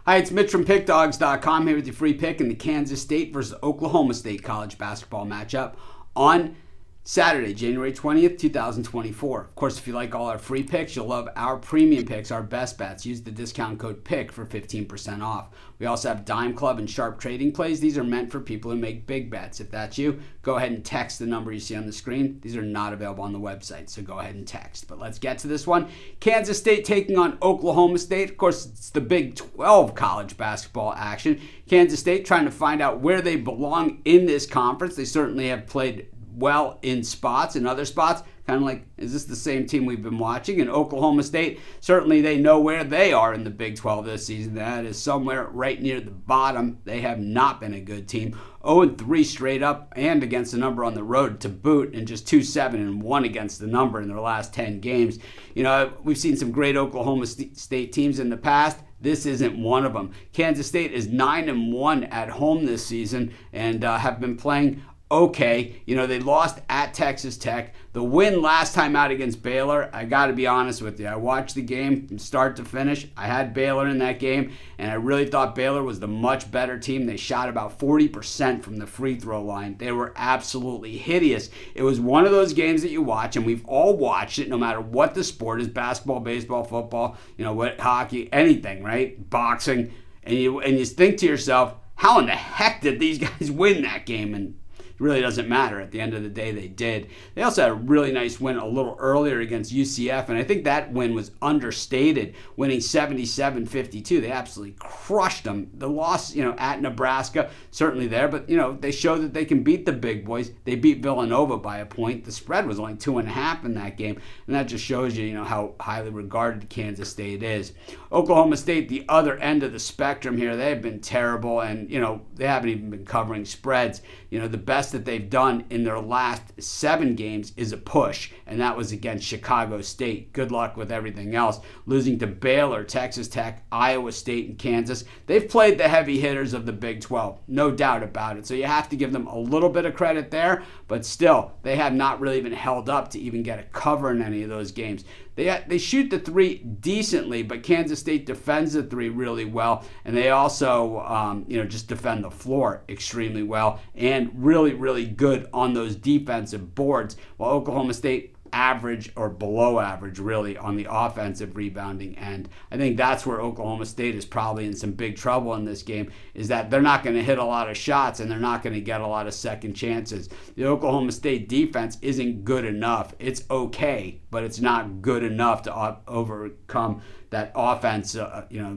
Hi, it's Mitch from Pickdawgz.com here with your free pick in the Kansas State versus Oklahoma State college basketball matchup on Saturday, January 20th, 2024. Of course, if you like all our free picks, you'll love our premium picks, our best bets. Use the discount code PICK for 15% off. We also have Dime Club and Sharp Trading Plays. These are meant for people who make big bets. If that's you, go ahead and text the number you see on the screen. These are not available on the website, so go ahead and text. But let's get to this one. Kansas State taking on Oklahoma State. Of course, it's the Big 12 college basketball action. Kansas State trying to find out where they belong in this conference. They certainly have played well in spots, in other spots, kind of like, is this the same team we've been watching? And Oklahoma State, certainly they know where they are in the Big 12 this season. That is somewhere right near the bottom. They have not been a good team. 0-3 straight up and against the number on the road to boot, and just 2-7-1 against the number in their last 10 games. You know, we've seen some great Oklahoma State teams in the past. This isn't one of them. Kansas State is 9-1 at home this season and have been playing okay. You know, they lost at Texas Tech. The win last time out against Baylor, I got to be honest with you. I watched the game from start to finish. I had Baylor in that game, and I really thought Baylor was the much better team. They shot about 40% from the free throw line. They were absolutely hideous. It was one of those games that you watch, and we've all watched it, no matter what the sport is, basketball, baseball, football, you know, what, hockey, anything, right? Boxing. And you think to yourself, how in the heck did these guys win that game? And it really doesn't matter. At the end of the day, they did. They also had a really nice win a little earlier against UCF, and I think that win was understated, winning 77-52. They absolutely crushed them. The loss, you know, at Nebraska, certainly there, but, you know, they showed that they can beat the big boys. They beat Villanova by a point. The spread was only 2.5 in that game, and that just shows you, you know, how highly regarded Kansas State is. Oklahoma State, the other end of the spectrum here, they've been terrible, and, you know, they haven't even been covering spreads. You know, the best that they've done in their last 7 games is a push, and that was against Chicago State. Good luck with everything else. Losing to Baylor, Texas Tech, Iowa State, and Kansas. They've played the heavy hitters of the Big 12, no doubt about it. So you have to give them a little bit of credit there, but still, they have not really even held up to even get a cover in any of those games. They shoot the three decently, but Kansas State defends the three really well, and they also just defend the floor extremely well and really, really good on those defensive boards, while Oklahoma State average or below average really on the offensive rebounding end. I think that's where Oklahoma State is probably in some big trouble in this game, is that they're not going to hit a lot of shots and they're not going to get a lot of second chances. The Oklahoma State defense isn't good enough. It's okay, but it's not good enough to overcome that offense,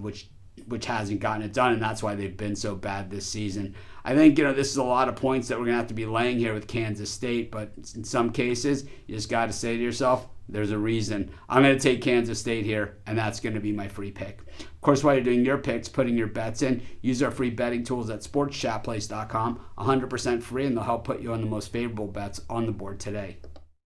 which hasn't gotten it done, and that's why they've been so bad this season. I think, you know, this is a lot of points that we're going to have to be laying here with Kansas State, but in some cases, you just got to say to yourself, there's a reason. I'm going to take Kansas State here, and that's going to be my free pick. Of course, while you're doing your picks, putting your bets in, use our free betting tools at sportschatplace.com, 100% free, and they'll help put you on the most favorable bets on the board today.